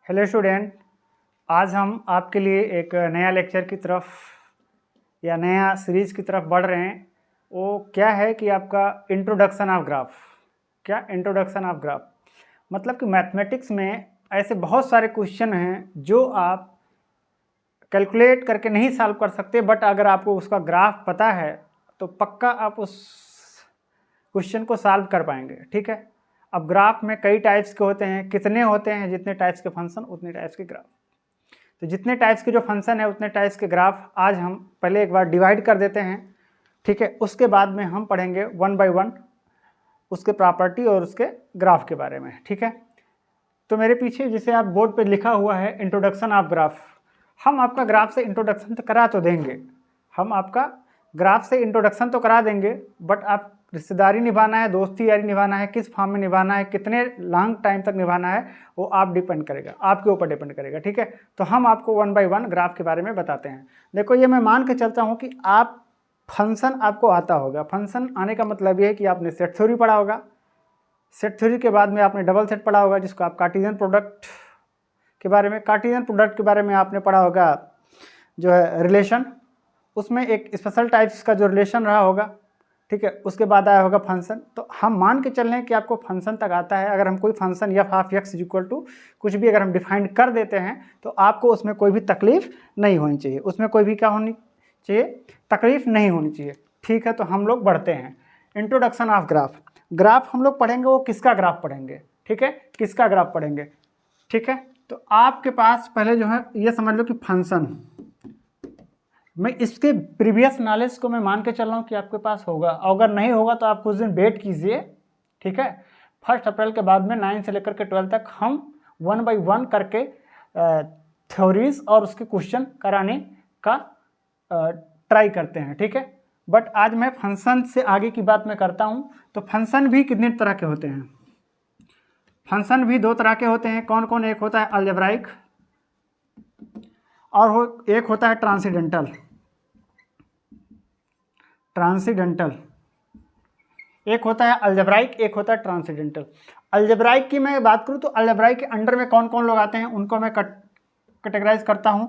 Hello student, आज हम आपके लिए एक नया लेक्चर की तरफ या नया सीरीज़ की तरफ बढ़ रहे हैं। वो क्या है कि आपका इंट्रोडक्शन ऑफ ग्राफ। क्या इंट्रोडक्शन ऑफ ग्राफ मतलब कि मैथमेटिक्स में ऐसे बहुत सारे क्वेश्चन हैं जो आप कैलकुलेट करके नहीं सॉल्व कर सकते, बट अगर आपको उसका ग्राफ पता है तो पक्का आप उस क्वेश्चन को सॉल्व कर पाएंगे। ठीक है, अब ग्राफ में कई टाइप्स के होते हैं। कितने होते हैं? जितने टाइप्स के फंक्शन उतने टाइप्स के ग्राफ। तो जितने टाइप्स के जो फंक्शन है उतने टाइप्स के ग्राफ आज हम पहले एक बार डिवाइड कर देते हैं। ठीक है, उसके बाद में हम पढ़ेंगे वन बाय वन उसके प्रॉपर्टी और उसके ग्राफ के बारे में। ठीक है, तो मेरे पीछे जिसे आप बोर्ड पे लिखा हुआ है इंट्रोडक्शन ऑफ ग्राफ। हम आपका ग्राफ से इंट्रोडक्शन तो करा तो देंगे, हम आपका ग्राफ से इंट्रोडक्शन तो करा देंगे, बट आप रिश्तेदारी निभाना है, दोस्ती यारी निभाना है, किस फॉर्म में निभाना है, कितने लॉन्ग टाइम तक निभाना है, वो आप डिपेंड करेगा, आपके ऊपर डिपेंड करेगा। ठीक है, तो हम आपको वन बाय वन ग्राफ के बारे में बताते हैं। देखो, ये मैं मान के चलता हूँ कि आप फंक्शन आपको आता होगा। फंक्शन आने का मतलब ये है कि आपने सेट थ्योरी पढ़ा होगा। सेट थ्योरी के बाद में आपने डबल सेट पढ़ा होगा, जिसको आप कार्टेशियन प्रोडक्ट के बारे में, कार्टेशियन प्रोडक्ट के बारे में आपने पढ़ा होगा जो है रिलेशन, उसमें एक स्पेशल टाइप्स का जो रिलेशन रहा होगा। ठीक है, उसके बाद आया होगा फंक्शन। तो हम मान के चल रहे हैं कि आपको फंक्शन तक आता है। अगर हम कोई function f of x equal to कुछ भी अगर हम डिफाइन कर देते हैं तो आपको उसमें कोई भी तकलीफ नहीं होनी चाहिए, उसमें कोई भी क्या होनी चाहिए, तकलीफ नहीं होनी चाहिए। ठीक है, तो हम लोग बढ़ते हैं। Introduction of graph. ग्राफ हम लोग पढ़ेंगे, वो किसका ग्राफ पढ़ेंगे? ठीक है, किसका ग्राफ पढ़ेंगे? ठीक है, तो आपके पास पहले जो है ये समझ लो कि फंक्शन, मैं इसके प्रीवियस नॉलेज को मैं मान के चल रहा हूँ कि आपके पास होगा, अगर नहीं होगा तो आप कुछ दिन वेट कीजिए। ठीक है, 1 अप्रैल के बाद में 9 से लेकर के 12 तक हम वन बाय वन करके थ्योरीज और उसके क्वेश्चन कराने का ट्राई करते हैं। ठीक है, बट आज मैं फंक्शन से आगे की बात मैं करता हूँ। तो फंक्शन भी कितने तरह के होते हैं? फंक्शन भी दो तरह के होते हैं। कौन कौन? एक होता है अलजेब्राइक और एक होता है ट्रांसीडेंटल। ट्रांसीडेंटल एक होता है अलजेब्राइक, एक होता है ट्रांसीडेंटल। अलजेब्राइक की मैं बात करूं तो अलजेब्राइक के अंडर में कौन कौन लोग आते हैं उनको मैं कैटेगराइज करता हूं।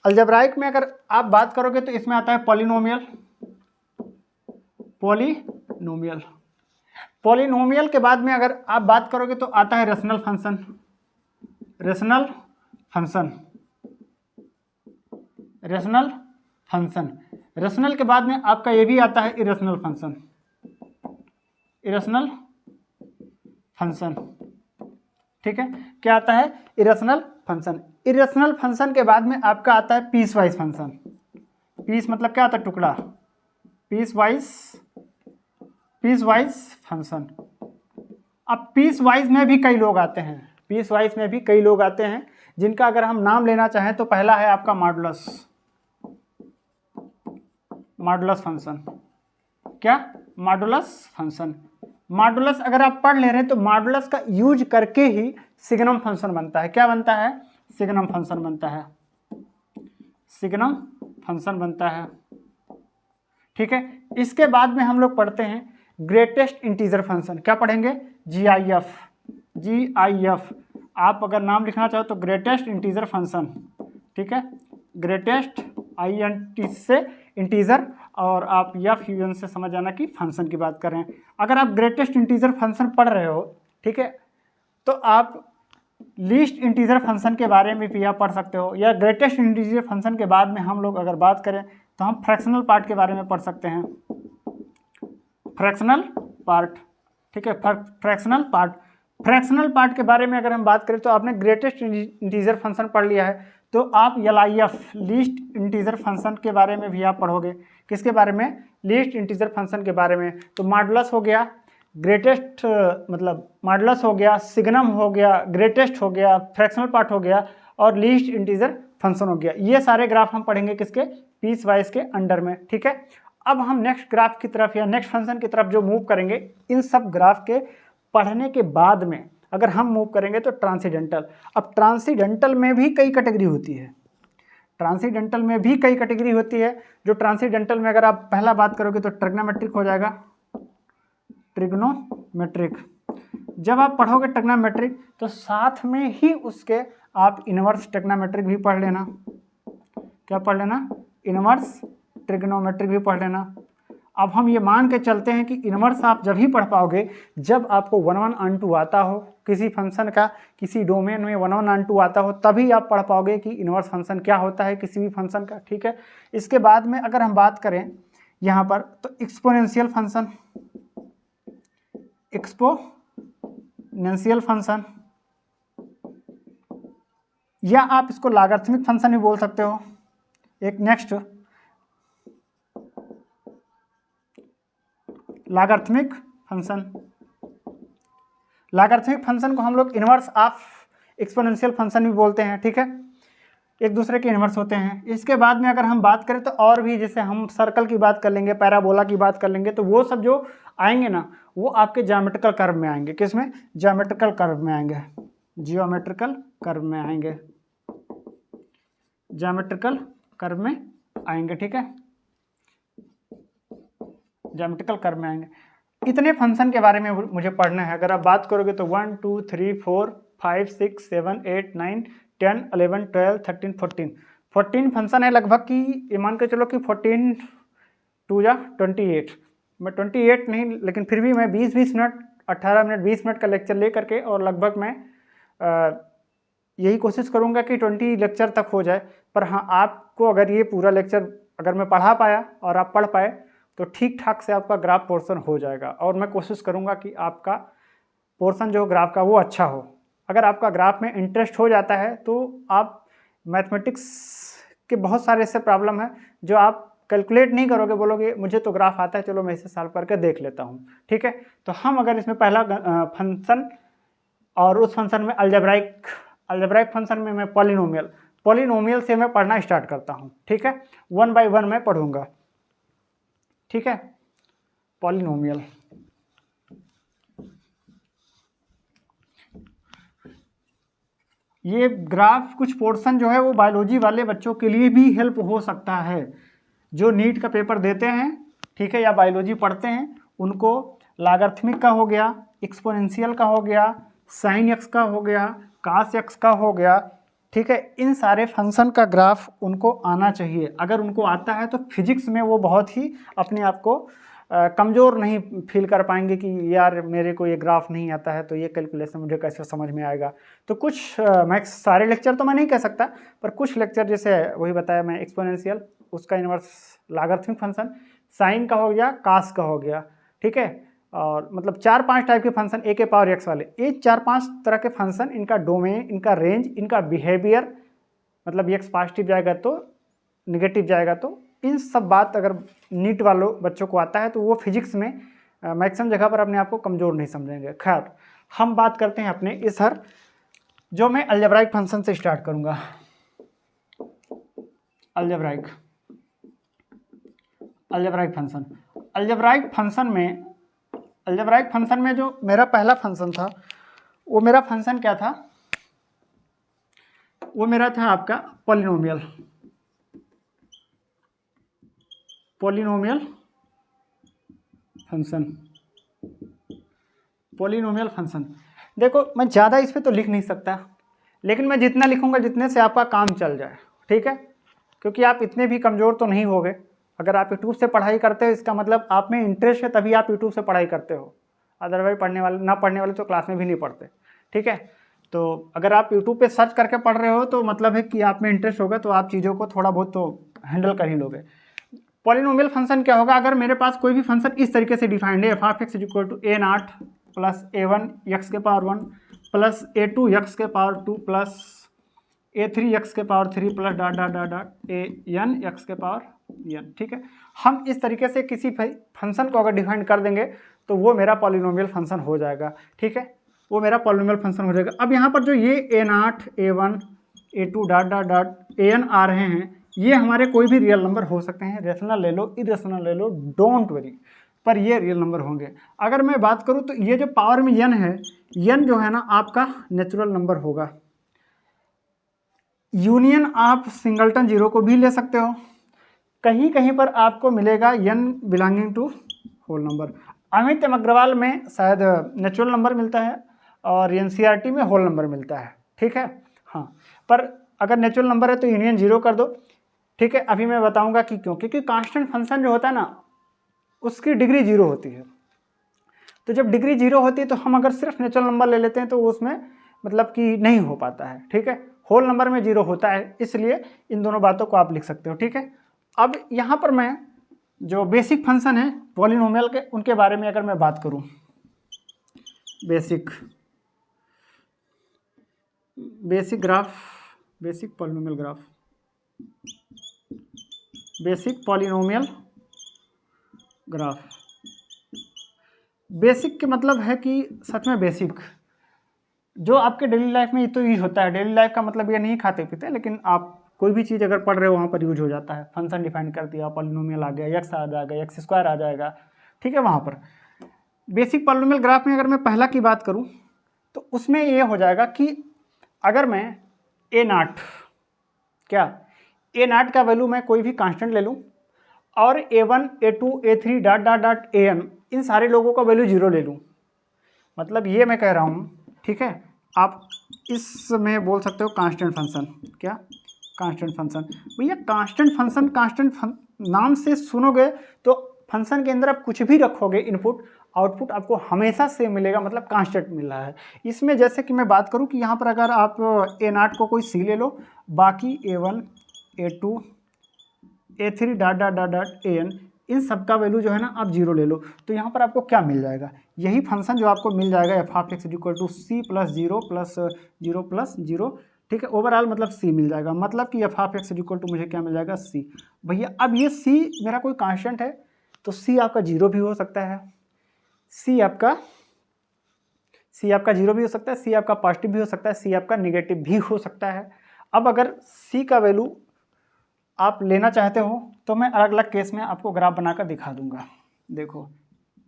अलजेब्राइक में अगर आप बात करोगे तो इसमें आता है पॉलिनोमियल। पॉलिनोमियल पॉलिनोमियल के बाद में अगर आप बात करोगे तो आता है rational function. Rational function rational function rational के बाद में आपका ये भी आता है इरेशनल फंक्शन। इरेशनल फंक्शन, ठीक है, क्या आता है? Irrational function. इरेशनल फंक्शन के बाद में आपका आता है पीस वाइज फंक्शन। पीस मतलब क्या आता है? टुकड़ा। Piece wise function. अब पीस वाइज में भी कई लोग आते हैं, पीस वाइज में भी कई लोग आते हैं जिनका अगर हम नाम लेना चाहें तो पहला है आपका मॉडुलस। Modulus function. क्या? Modulus function. मॉडुलस अगर आप पढ़ ले रहे हैं तो मॉडुलस का यूज करके ही सिग्नम फंक्शन बनता है। क्या बनता है? सिग्नम फंक्शन बनता है। सिग्नम फंक्शन बनता है। ठीक है, इसके बाद में हम लोग पढ़ते हैं ग्रेटेस्ट इंटीजर फंक्शन। क्या पढ़ेंगे? GIF। GIF आप अगर नाम लिखना चाहो तो ग्रेटेस्ट इंटीजर फंक्शन। ठीक है, ग्रेटेस्ट INT से इंटीजर और आप FUN से समझ जाना कि फंक्शन की बात कर रहे हैं। अगर आप ग्रेटेस्ट इंटीजर फंक्शन पढ़ रहे हो, ठीक है, तो आप लीस्ट इंटीजर फंक्शन के बारे में भी आप पढ़ सकते हो, या ग्रेटेस्ट इंटीजर फंक्शन के बाद में हम लोग अगर बात करें तो हम फ्रैक्शनल पार्ट के बारे में पढ़ सकते हैं। फ्रैक्शनल पार्ट, ठीक है, फ्रैक्शनल पार्ट के बारे में अगर हम बात करें तो आपने ग्रेटेस्ट इंटीजर फंक्शन पढ़ लिया है, तो आप LIF लीस्ट इंटीजर फंक्शन के बारे में भी आप पढ़ोगे। किसके बारे में? लीस्ट इंटीजर फंक्शन के बारे में। तो मॉडुलस हो गया, ग्रेटेस्ट मतलब मॉडुलस हो गया, सिग्नम हो गया, ग्रेटेस्ट हो गया, फ्रैक्शनल पार्ट हो गया और लीस्ट इंटीजर फंक्शन हो गया। ये सारे ग्राफ हम पढ़ेंगे किसके? पीस वाइज के अंडर में। ठीक है, अब हम नेक्स्ट ग्राफ की तरफ या नेक्स्ट फंक्शन की तरफ जो मूव करेंगे, इन सब ग्राफ के पढ़ने के बाद में अगर हम मूव करेंगे तो ट्रांसीडेंटल। अब ट्रांसीडेंटल में भी कई कैटेगरी होती है। ट्रांसीडेंटल में भी कई कैटेगरी होती है। जो ट्रांसीडेंटल में अगर आप पहला बात करोगे तो ट्रिग्नोमेट्रिक हो जाएगा। ट्रिग्नोमेट्रिक जब आप पढ़ोगे ट्रिग्नोमेट्रिक तो साथ में ही उसके आप इनवर्स ट्रिग्नोमेट्रिक भी पढ़ लेना। क्या पढ़ लेना? इनवर्स ट्रिग्नोमेट्रिक भी पढ़ लेना। अब हम ये मान के चलते हैं कि इनवर्स आप जब ही पढ़ पाओगे जब आपको 1/1 आता हो, किसी फंक्शन का किसी डोमेन में 1/2 आता हो, तभी आप पढ़ पाओगे कि इनवर्स फंक्शन क्या होता है किसी भी फंक्शन का। ठीक है, इसके बाद में अगर हम बात करें यहाँ पर तो एक्सपोनेंशियल फंक्शन या आप इसको लॉगरिथमिक फंक्शन भी बोल सकते हो। एक नेक्स्ट लॉगरिथमिक फंक्शन को हम लोग इनवर्स ऑफ एक्सपोनेंशियल फंक्शन भी बोलते हैं। ठीक है, एक दूसरे के इनवर्स होते हैं। इसके बाद में अगर हम बात करें तो और भी, जैसे हम सर्कल की बात कर लेंगे, पैराबोला की बात कर लेंगे, तो वो सब जो आएंगे ना वो आपके ज्योमेट्रिकल कर्व में आएंगे। किसमें? ज्योमेट्रिकल कर्व में आएंगे। ज्योमेट्रिकल कर्व में आएंगे। ठीक है, ज्योमेट्रिकल कर्व में आएंगे। इतने फंक्शन के बारे में मुझे पढ़ना है। अगर आप बात करोगे तो 1 2 3 4 5 6 7 8 9 10 11 12 13 14 फंक्शन है लगभग की। ये मान के चलो कि 14 2 या 28, मैं 28 नहीं, लेकिन फिर भी मैं 20 मिनट 18 मिनट 20 मिनट का लेक्चर ले करके और लगभग मैं यही कोशिश करूँगा कि 20 लेक्चर तक हो जाए। पर हाँ, आपको अगर ये पूरा लेक्चर अगर मैं पढ़ा पाया और आप पढ़ पाए तो ठीक ठाक से आपका ग्राफ पोर्शन हो जाएगा। और मैं कोशिश करूँगा कि आपका पोर्शन जो ग्राफ का वो अच्छा हो। अगर आपका ग्राफ में इंटरेस्ट हो जाता है तो आप मैथमेटिक्स के बहुत सारे ऐसे प्रॉब्लम है जो आप कैलकुलेट नहीं करोगे, बोलोगे मुझे तो ग्राफ आता है, चलो मैं इसे सॉल्व करके देख लेता हूँ। ठीक है, तो हम अगर इसमें पहला फंक्शन और उस फंक्शन में अलजेब्राइक फंक्शन में मैं पॉलिनोमियल से मैं पढ़ना स्टार्ट करता हूँ। ठीक है, 1 बाय 1 मैं पढ़ूंगा। ठीक है, पॉलिनोमियल। ये ग्राफ कुछ पोर्शन जो है वो बायोलॉजी वाले बच्चों के लिए भी हेल्प हो सकता है, जो नीट का पेपर देते हैं। ठीक है, या बायोलॉजी पढ़ते हैं, उनको लॉगरिथमिक का हो गया, एक्सपोनेंशियल का हो गया, साइन एक्स का हो गया, कास एक्स का हो गया। ठीक है, इन सारे फंक्शन का ग्राफ उनको आना चाहिए। अगर उनको आता है तो फिजिक्स में वो बहुत ही अपने आप को कमज़ोर नहीं फील कर पाएंगे कि यार मेरे को ये ग्राफ नहीं आता है तो ये कैलकुलेशन मुझे कैसे समझ में आएगा। तो कुछ मैक्स सारे लेक्चर तो मैं नहीं कह सकता, पर कुछ लेक्चर जैसे वही बताया मैं, एक्सपोनेंशियल, उसका इनवर्स लॉगरिथमिक फंक्शन, साइन का हो गया, कास का हो गया। ठीक है, और मतलब 4-5 टाइप के फंक्शन ए के पावर एक्स वाले, ये 4-5 तरह के फंक्शन, इनका डोमेन, इनका रेंज, इनका बिहेवियर, मतलब एक्स पॉजिटिव जाएगा तो निगेटिव जाएगा, तो इन सब बात अगर नीट वालों बच्चों को आता है तो वो फिजिक्स में मैक्सिमम जगह पर अपने आप को कमज़ोर नहीं समझेंगे। खैर, हम बात करते हैं अपने इस हर, जो मैं अलजेब्राइक फंक्शन से स्टार्ट करूँगा। अलजेब्राइक फंक्शन में जो मेरा पहला फंक्शन था, वो मेरा फंक्शन क्या था? वो मेरा था आपका पॉलिनोमियल फंक्शन। देखो, मैं ज़्यादा इस पे तो लिख नहीं सकता, लेकिन मैं जितना लिखूंगा जितने से आपका काम चल जाए। ठीक है, क्योंकि आप इतने भी कमज़ोर तो नहीं होगे। अगर आप यूट्यूब से पढ़ाई करते हो इसका मतलब आप में इंटरेस्ट है, तभी आप यूट्यूब से पढ़ाई करते हो। अदरवाइज ना पढ़ने वाले तो क्लास में भी नहीं पढ़ते। ठीक है, तो अगर आप यूट्यूब पे सर्च करके पढ़ रहे हो तो मतलब है कि आप में इंटरेस्ट होगा, तो आप चीज़ों को थोड़ा बहुत तो हैंडल कर ही लोगे। पॉलिनोमियल फंक्शन क्या होगा? अगर मेरे पास कोई भी फंक्शन इस तरीके से डिफाइंड है, f(x) = a0 plus a1 x के पावर 1 प्लस a2 x के पावर 2 प्लस a3 x के power 3 plus dot dot dot dot an x के पावर n। ठीक है, हम इस तरीके से किसी फंक्शन को अगर डिफाइन कर देंगे तो वो मेरा पॉलिनोमियल फंक्शन हो जाएगा। ठीक है, वो मेरा पॉलिनोमियल फंक्शन हो जाएगा। अब यहाँ पर जो ये a0 a1 a2 dot dot dot an आ रहे हैं, ये हमारे कोई भी रियल नंबर हो सकते हैं, रेशनल ले लो, इरेशनल ले लो, डोंट वरी, पर ये रियल नंबर होंगे। अगर मैं बात करूँ तो ये जो पावर में n है, n जो है ना आपका नेचुरल नंबर होगा। यूनियन आप सिंगलटन जीरो को भी ले सकते हो, कहीं कहीं पर आपको मिलेगा n belonging to whole number. Amit Agrawal में शायद नेचुरल नंबर मिलता है और एनसीईआरटी में होल नंबर मिलता है, ठीक है। हाँ, पर अगर नेचुरल नंबर है तो यूनियन 0 कर दो, ठीक है। अभी मैं बताऊंगा कि क्यों, क्योंकि कांस्टेंट फंक्शन जो होता है ना उसकी डिग्री 0 होती है। तो जब डिग्री 0 होती है तो हम अगर सिर्फ नेचुरल नंबर ले लेते हैं तो उसमें मतलब कि नहीं हो पाता है, ठीक है। होल नंबर में 0 होता है, इसलिए इन दोनों बातों को आप लिख सकते हो, ठीक है। अब यहाँ पर मैं जो बेसिक फंक्शन है पॉलिनोमियल के, उनके बारे में अगर मैं बात करूँ, basic graph, basic polynomial graph, basic polynomial graph. Basic के मतलब है कि सच में बेसिक जो आपके डेली लाइफ में तो यूज होता है। डेली लाइफ का मतलब ये नहीं खाते पीते, लेकिन आप कोई भी चीज़ अगर पढ़ रहे हो वहाँ पर यूज हो जाता है। फंक्शन डिफाइन कर दिया, पॉलिनोमियल आ गया, एक्स आ जाएगा, एक्स स्क्वायर आ जाएगा, ठीक है। वहाँ पर बेसिक पॉलिनोमियल ग्राफ में अगर मैं पहला की बात करूँ तो उसमें ये हो जाएगा कि अगर मैं ए नाट, क्या ए नाट का वैल्यू मैं कोई भी कांस्टेंट ले लूँ और A1, A2, A3 dot dot dot AN इन सारे लोगों का वैल्यू 0 ले लूँ, मतलब ये मैं कह रहा हूँ, ठीक है। आप इसमें बोल सकते हो कांस्टेंट फंक्शन, क्या कांस्टेंट फंक्शन। भैया कांस्टेंट फंक्शन, नाम से सुनोगे तो फंक्शन के अंदर आप कुछ भी रखोगे इनपुट, आउटपुट आपको हमेशा सेम मिलेगा, मतलब कांस्टेंट मिल रहा है। इसमें जैसे कि मैं बात करूं कि यहाँ पर अगर आप A0 को कोई C ले लो, बाकी A1, A2, A3 dot dot dot dot AN इन सब का वैल्यू जो है ना आप 0 ले लो, तो यहाँ पर आपको क्या मिल जाएगा, यही फंक्शन जो आपको मिल जाएगा f of x equal to C plus 0 plus 0 plus 0, ठीक है। ओवरऑल मतलब C मिल जाएगा, मतलब कि f of x equal to मुझे क्या मिल जाएगा, C। भैया अब ये C मेरा कोई कांस्टेंट है तो C आपका 0 भी हो सकता है, C आपका 0 भी हो सकता है, C आपका पॉजिटिव भी हो सकता है, C आपका निगेटिव भी हो सकता है। अब अगर C का वैल्यू आप लेना चाहते हो तो मैं अलग अलग केस में आपको ग्राफ बनाकर दिखा दूंगा। देखो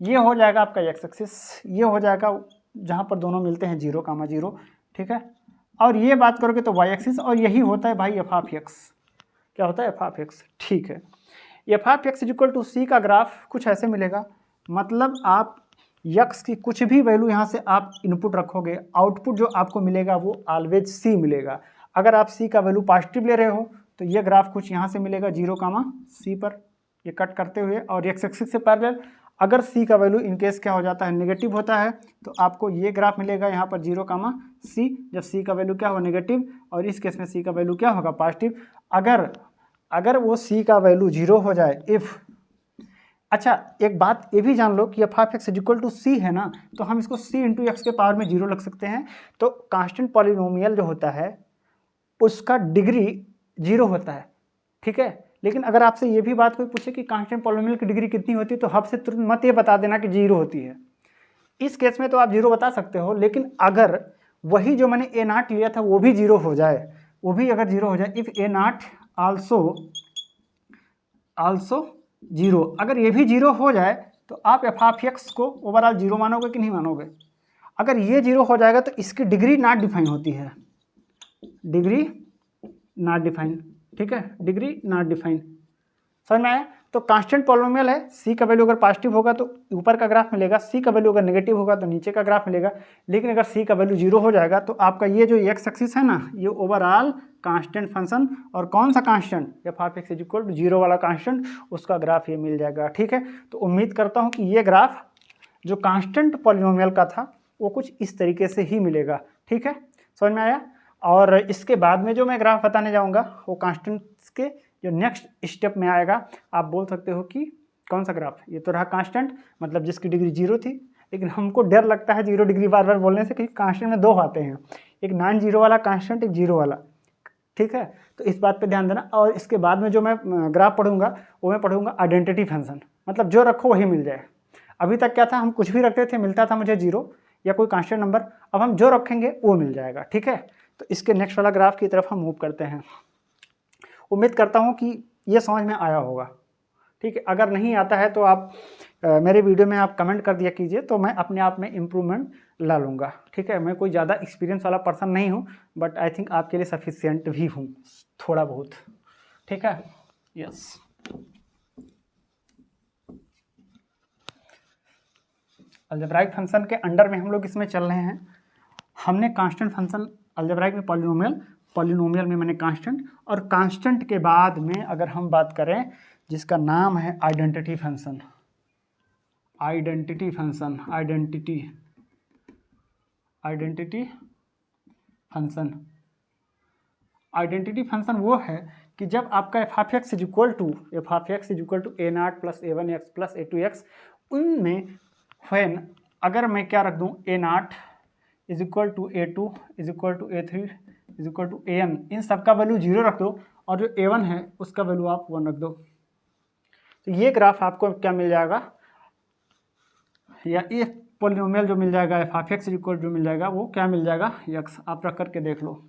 ये हो जाएगा आपका एक्स एक्सिस, ये हो जाएगा जहाँ पर दोनों मिलते हैं 0, 0, ठीक है। और ये बात करोगे तो वाई एक्सिस, और यही होता है भाई एफ ऑफ एक्स, क्या होता है एफ ऑफ एक्स, ठीक है। F of x equal to C का ग्राफ कुछ ऐसे मिलेगा, मतलब आप यक्स की कुछ भी वैल्यू यहाँ से आप इनपुट रखोगे, आउटपुट जो आपको मिलेगा वो ऑलवेज C मिलेगा। अगर आप C का वैल्यू पॉजिटिव ले रहे हो तो ये ग्राफ कुछ यहाँ से मिलेगा 0, C पर ये कट करते हुए, और एक्स एक्सिस से पैरेलल। अगर C का वैल्यू इनकेस क्या हो जाता है, नेगेटिव होता है, तो आपको ये ग्राफ मिलेगा यहाँ पर 0, C, जब C का वैल्यू क्या हो, नेगेटिव, और इस केस में C का वैल्यू क्या होगा, पॉजिटिव। अगर वो C का वैल्यू 0 हो जाए, इफ़, अच्छा एक बात ये भी जान लो कि f of x equal to C है ना, तो हम इसको C इंटू एक्स के पावर में 0 रख सकते हैं। तो कांस्टेंट पॉलिनोमियल जो होता है उसका डिग्री 0 होता है, ठीक है। लेकिन अगर आपसे ये भी बात कोई पूछे कि कांस्टेंट पॉलिनोमियल की डिग्री कितनी होती है, तो हब से तुरंत मत ये बता देना कि 0 होती है। इस केस में तो आप 0 बता सकते हो, लेकिन अगर वही जो मैंने A0 लिया था वो भी 0 हो जाए, वो भी अगर 0 हो जाए, इफ A0 आल्सो 0, अगर ये भी 0 हो जाए तो आप एफ ऑफ एक्स को ओवरऑल 0 मानोगे कि नहीं मानोगे। अगर ये 0 हो जाएगा तो इसकी डिग्री नॉट डिफाइन होती है, डिग्री नॉट डिफाइन, ठीक है, डिग्री नॉट डिफाइन, समझ में आया। तो कांस्टेंट पॉलिनोमियल है, C का वैल्यू अगर पॉजिटिव होगा तो ऊपर का ग्राफ मिलेगा, C का वैल्यू अगर नेगेटिव होगा तो नीचे का ग्राफ मिलेगा। लेकिन अगर C का वैल्यू 0 हो जाएगा तो आपका ये जो एक्स एक्सिस है ना, ये ओवरऑल कांस्टेंट फंक्शन, और कौन सा constant, f of x equal to 0 वाला कांस्टेंट, उसका ग्राफ ये मिल जाएगा, ठीक है। तो उम्मीद करता हूँ कि ये ग्राफ जो कांस्टेंट पॉलिनोमियल का था वो कुछ इस तरीके से ही मिलेगा, ठीक है, समझ में आया। और इसके बाद में जो मैं ग्राफ बताने जाऊँगा वो कांस्टेंट्स के जो नेक्स्ट स्टेप में आएगा। आप बोल सकते हो कि कौन सा ग्राफ, ये तो रहा कांस्टेंट, मतलब जिसकी डिग्री 0 थी, लेकिन हमको डर लगता है 0 डिग्री बार बार बोलने से, क्योंकि कांस्टेंट में 2 आते हैं, एक नॉन 0 वाला कांस्टेंट, एक 0 वाला, ठीक है। तो इस बात पे ध्यान देना। और इसके बाद में जो मैं ग्राफ पढ़ूंगा वो मैं पढ़ूंगा आइडेंटिटी फंक्शन, मतलब जो रखो वही मिल जाए। अभी तक क्या था, हम कुछ भी रखते थे मिलता था मुझे 0 या कोई कांस्टेंट नंबर, अब हम जो रखेंगे वो मिल जाएगा, ठीक है। तो इसके नेक्स्ट वाला ग्राफ की तरफ हम मूव करते हैं। उम्मीद करता हूँ कि ये समझ में आया होगा, ठीक है। अगर नहीं आता है तो आप मेरे वीडियो में आप कमेंट कर दिया कीजिए, तो मैं अपने आप में इम्प्रूवमेंट ला लूँगा, ठीक है। मैं कोई ज़्यादा एक्सपीरियंस वाला पर्सन नहीं हूँ, बट आई थिंक आपके लिए सफिशिएंट भी हूँ थोड़ा बहुत, ठीक है, यस। अलजेब्राइक फंक्शन के अंडर में हम लोग इसमें चल रहे हैं। हमने कांस्टेंट फंक्शन अलजेब्राइक में पॉलिनोमियल में मैंने कांस्टेंट, और कांस्टेंट के बाद में अगर हम बात करें जिसका नाम है आइडेंटिटी फंक्शन। आइडेंटिटी फंक्शन वो है कि जब आपका F of x is equal to A not plus A one X plus A two X, उनमें व्हेन अगर मैं क्या रख दूं A not is equal to A two is equal to A three is equal to A N, इन सब का value 0 रख दो और जो ए वन है उसका वैल्यू आप 1 रख दो, तो ये ग्राफ आपको क्या मिल जाएगा, या ये पॉलिनोमियल जो मिल जाएगा एफ ऑफ एक्स इक्वल जो मिल जाएगा वो क्या मिल जाएगा एक्स। आप रख करके देख लो,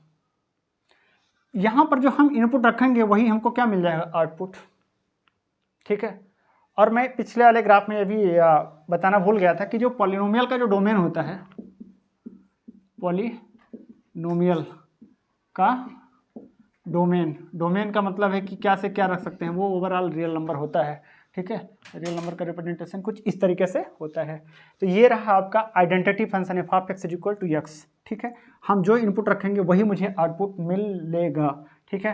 यहाँ पर जो हम इनपुट रखेंगे वही हमको क्या मिल जाएगा आउटपुट, ठीक है। और मैं पिछले वाले ग्राफ में ये भी बताना भूल गया था कि जो पॉलिनोमियल का जो डोमेन होता है, पॉलिनोमियल का डोमेन का मतलब है कि क्या से क्या रख सकते हैं, वो ओवरऑल रियल नंबर होता है, ठीक है। रियल नंबर का रिप्रेजेंटेशन कुछ इस तरीके से होता है। तो ये रहा आपका identity function f of x is equal to x, ठीक है। हम जो इनपुट रखेंगे वही मुझे आउटपुट मिलेगा, ठीक है।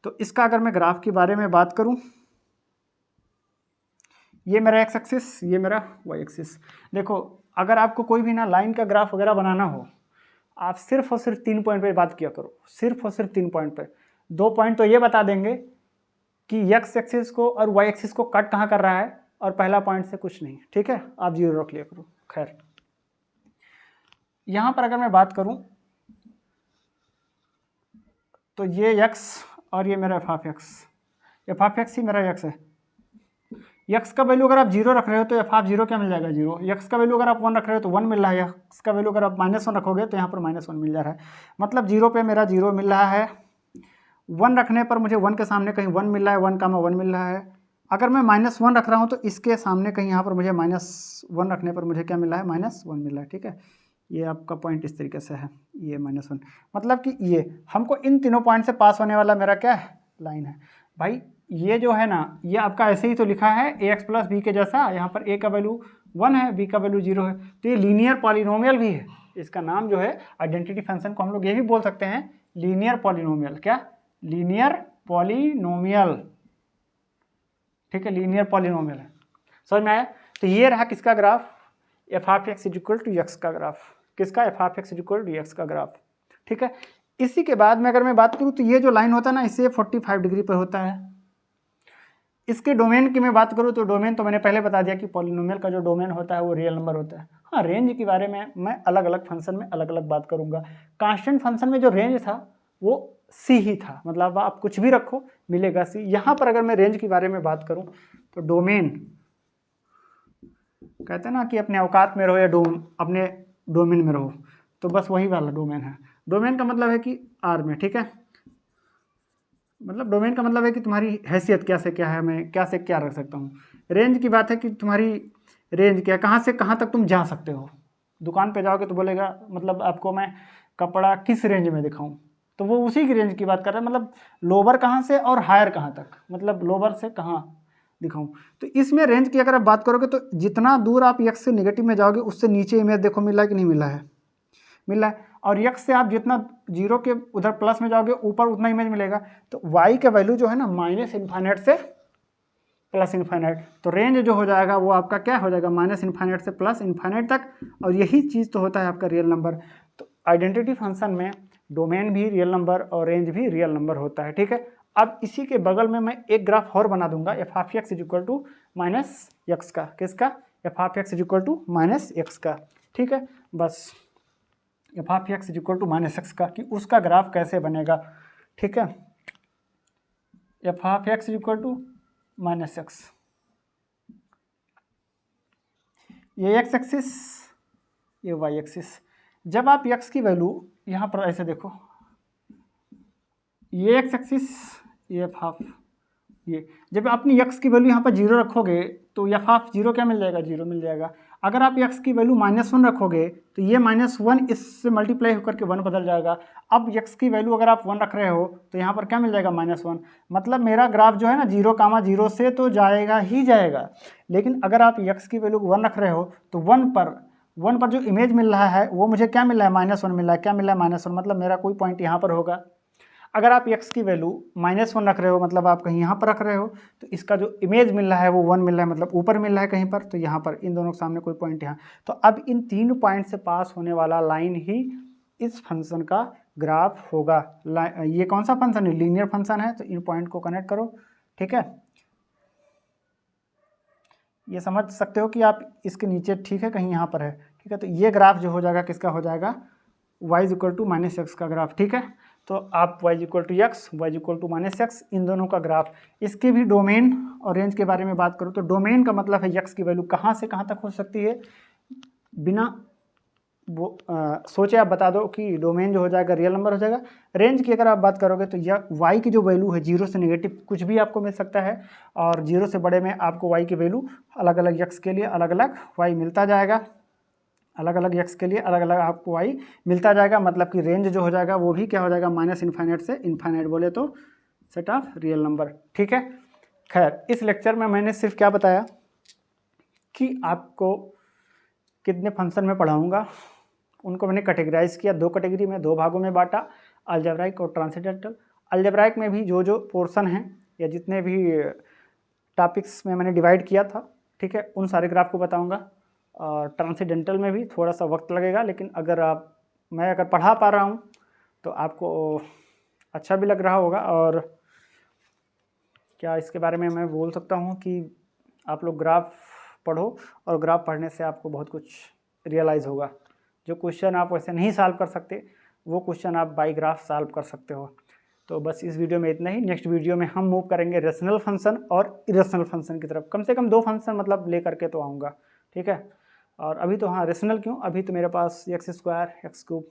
तो इसका अगर मैं ग्राफ के बारे में बात करूं, ये मेरा एक्स एक्सिस, ये मेरा वाई एक्सिस। देखो अगर आपको कोई भी ना लाइन का ग्राफ वगैरह बनाना हो, आप सिर्फ और सिर्फ 3 पॉइंट पे बात किया करो, सिर्फ और सिर्फ 3 पॉइंट पे। 2 पॉइंट तो ये बता देंगे कि एक्स एक्सिस को और वाई एक्सिस को कट कहाँ कर रहा है, और पहला पॉइंट से कुछ नहीं, ठीक है। आप 0 रख लिया करो। खैर यहाँ पर अगर मैं बात करूँ तो ये x और ये मेरा एफ ऑफ एक्स ही मेरा x है। x का वैल्यू अगर आप 0 रख रहे हो तो एफ ऑफ 0 क्या मिल जाएगा 0। x का वैल्यू अगर आप 1 रख रहे हो तो 1 मिल रहा है। x का वैल्यू अगर आप -1 रखोगे तो यहाँ पर -1 मिल जा रहा है। मतलब 0 पे मेरा 0 मिल रहा है, 1 रखने पर मुझे 1 के सामने कहीं 1 मिल रहा है, 1 का 1 मिल रहा है। अगर मैं -1 रख रहा हूँ तो इसके सामने कहीं यहाँ पर मुझे -1 रखने पर मुझे क्या मिल रहा है, -1 मिल रहा है, ठीक है। ये आपका पॉइंट इस तरीके से है, ये -1, मतलब कि ये हमको इन तीनों पॉइंट से पास होने वाला मेरा क्या है, लाइन है। भाई ये जो है ना, ये आपका ऐसे ही तो लिखा है ax प्लस बी के जैसा, यहाँ पर a का वैल्यू 1 है, b का वैल्यू 0 है, तो ये लीनियर पॉलिनोमियल भी है। इसका नाम जो है आइडेंटिटी फंक्शन को हम लोग ये भी बोल सकते हैं लीनियर पॉलिनोमियल। क्या, लीनियर पॉलिनोमियल, ठीक है, लीनियर पॉलिनोमियल है। समझ में आया। तो ये रहा किसका graph, f of x is equal to x का ग्राफ। किसका, f of x is equal to x का ग्राफ, ठीक है। इसी के बाद में अगर मैं बात करूँ तो ये जो लाइन होता है ना, इससे 45 डिग्री पर होता है। इसके डोमेन की मैं बात करूँ तो डोमेन तो मैंने पहले बता दिया कि पॉलिनोमियल का जो डोमेन होता है वो रियल नंबर होता है। हाँ, रेंज के बारे में मैं अलग अलग फंक्शन में अलग अलग बात करूँगा। कांस्टेंट फंक्शन में जो रेंज था वो सी ही था, मतलब आप कुछ भी रखो मिलेगा सी। यहाँ पर अगर मैं रेंज के बारे में बात करूँ तो डोमेन, कहते हैं ना कि अपने औकात में रहो या अपने डोमेन में रहो, तो बस वही वाला डोमेन है। डोमेन का मतलब है कि आर में, ठीक है। मतलब डोमेन का मतलब है कि तुम्हारी हैसियत क्या से क्या है, मैं क्या से क्या रख सकता हूँ। रेंज की बात है कि तुम्हारी रेंज क्या, कहाँ से कहाँ तक तुम जा सकते हो। दुकान पे जाओगे तो बोलेगा मतलब आपको मैं कपड़ा किस रेंज में दिखाऊं, तो वो उसी की रेंज की बात कर रहा है, मतलब लोअर कहाँ से और हायर कहाँ तक, मतलब लोअर से कहाँ दिखाऊं। तो इसमें रेंज की अगर आप बात करोगे तो जितना दूर आप एक्स से नेगेटिव में जाओगे उससे नीचे इमेज देखो मिल रहा है कि नहीं मिल रहा है, मिल रहा है। और एक्स से आप जितना 0 के उधर प्लस में जाओगे ऊपर उतना इमेज मिलेगा। तो y का वैल्यू जो है ना -इन्फाइनाइट से +इन्फाइनाइट, तो रेंज जो हो जाएगा वो आपका क्या हो जाएगा, -इन्फाइनाइट से +इन्फाइनाइट तक। और यही चीज़ तो होता है आपका रियल नंबर। तो आइडेंटिटी फंक्शन में डोमेन भी रियल नंबर और रेंज भी रियल नंबर होता है, ठीक है। अब इसी के बगल में मैं एक ग्राफ और बना दूंगा f of x is equal to -x का। किसका, f of x is equal to -x का, ठीक है। बस f of x is equal to -x का, कि उसका ग्राफ कैसे बनेगा, ठीक है। F of x is equal to -x, ये x एक्सिस, ये y एक्सिस। जब आप x की वैल्यू यहाँ पर ऐसे देखो, ये x एक्सिस, ये एफ ऑफ, ये जब अपनी x की वैल्यू यहाँ पर 0 रखोगे तो एफ ऑफ 0 क्या मिल जाएगा, 0 मिल जाएगा। अगर आप x की वैल्यू -1 रखोगे तो ये -1 इससे मल्टीप्लाई होकर के 1 बदल जाएगा। अब x की वैल्यू अगर आप 1 रख रहे हो तो यहाँ पर क्या मिल जाएगा, -1। मतलब मेरा ग्राफ जो है ना 0, 0 से तो जाएगा ही जाएगा, लेकिन अगर आप x की वैल्यू 1 रख रहे हो तो 1 पर 1 पर जो इमेज मिल रहा है वो मुझे क्या मिल रहा है, -1 मिल रहा है। क्या मिल रहा है, -1, मतलब मेरा कोई पॉइंट यहाँ पर होगा। अगर आप x की वैल्यू -1 रख रहे हो, मतलब आप कहीं यहाँ पर रख रहे हो, तो इसका जो इमेज मिल रहा है वो 1 मिल रहा है, मतलब ऊपर मिल रहा है कहीं पर, तो यहाँ पर इन दोनों के सामने कोई पॉइंट यहाँ। तो अब इन 3 पॉइंट से पास होने वाला लाइन ही इस फंक्शन का ग्राफ होगा। ये कौन सा फंक्शन है, लीनियर फंक्शन है, तो इन पॉइंट को कनेक्ट करो। ठीक है, ये समझ सकते हो कि आप इसके नीचे, ठीक है, कहीं यहाँ पर है। ठीक है, तो ये ग्राफ जो हो जाएगा किसका हो जाएगा, y = -x का ग्राफ। ठीक है, तो आप y = x, y = -x, इन दोनों का ग्राफ। इसके भी डोमेन और रेंज के बारे में बात करूँ तो डोमेन का मतलब है x की वैल्यू कहाँ से कहाँ तक हो सकती है, बिना वो सोचे आप बता दो कि डोमेन जो हो जाएगा रियल नंबर हो जाएगा। रेंज की अगर आप बात करोगे तो यह y की जो वैल्यू है 0 से नेगेटिव कुछ भी आपको मिल सकता है, और 0 से बड़े में आपको y की वैल्यू अलग अलग x के लिए अलग अलग y मिलता जाएगा, अलग अलग x के लिए अलग अलग आपको y मिलता जाएगा। मतलब कि रेंज जो हो जाएगा वो भी क्या हो जाएगा, -इनफाइनाइट से इनफाइनाइट, बोले तो सेट ऑफ रियल नंबर। ठीक है, खैर इस लेक्चर में मैंने सिर्फ क्या बताया कि आपको कितने फंक्शन में पढ़ाऊँगा, उनको मैंने कैटेगराइज किया, 2 कैटेगरी में, 2 भागों में बांटा, अलजेब्राइक और ट्रांसेंडेंटल। अलजेब्राइक में भी जो पोर्शन हैं या जितने भी टॉपिक्स में मैंने डिवाइड किया था, ठीक है, उन सारे ग्राफ को बताऊंगा। और ट्रांसेंडेंटल में भी थोड़ा सा वक्त लगेगा, लेकिन मैं अगर पढ़ा पा रहा हूँ तो आपको अच्छा भी लग रहा होगा। और क्या इसके बारे में मैं बोल सकता हूँ कि आप लोग ग्राफ पढ़ो, और ग्राफ पढ़ने से आपको बहुत कुछ रियलाइज़ होगा। जो क्वेश्चन आप वैसे नहीं सॉल्व कर सकते, वो क्वेश्चन आप बाई ग्राफ सॉल्व कर सकते हो। तो बस इस वीडियो में इतना ही। नेक्स्ट वीडियो में हम मूव करेंगे रेशनल फंक्शन और इरेशनल फंक्शन की तरफ। कम से कम 2 फंक्शन मतलब ले करके तो आऊँगा। ठीक है, और अभी तो हाँ, रेशनल क्यों, अभी तो मेरे पास x² x³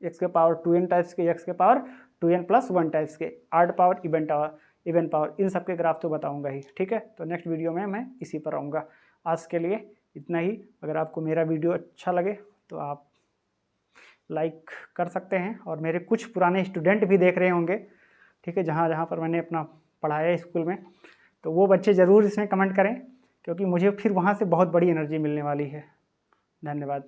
x के पावर 2n टाइप्स के, x के पावर 2n + 1 टाइप्स के, ऑड पावर, इवन पावर, इन सब के ग्राफ तो बताऊँगा ही। ठीक है, तो नेक्स्ट वीडियो में मैं इसी पर आऊँगा। आज के लिए इतना ही। अगर आपको मेरा वीडियो अच्छा लगे तो आप लाइक कर सकते हैं, और मेरे कुछ पुराने स्टूडेंट भी देख रहे होंगे, ठीक है, जहाँ पर मैंने अपना पढ़ाया स्कूल में, तो वो बच्चे ज़रूर इसमें कमेंट करें, क्योंकि मुझे फिर वहाँ से बहुत बड़ी एनर्जी मिलने वाली है। धन्यवाद।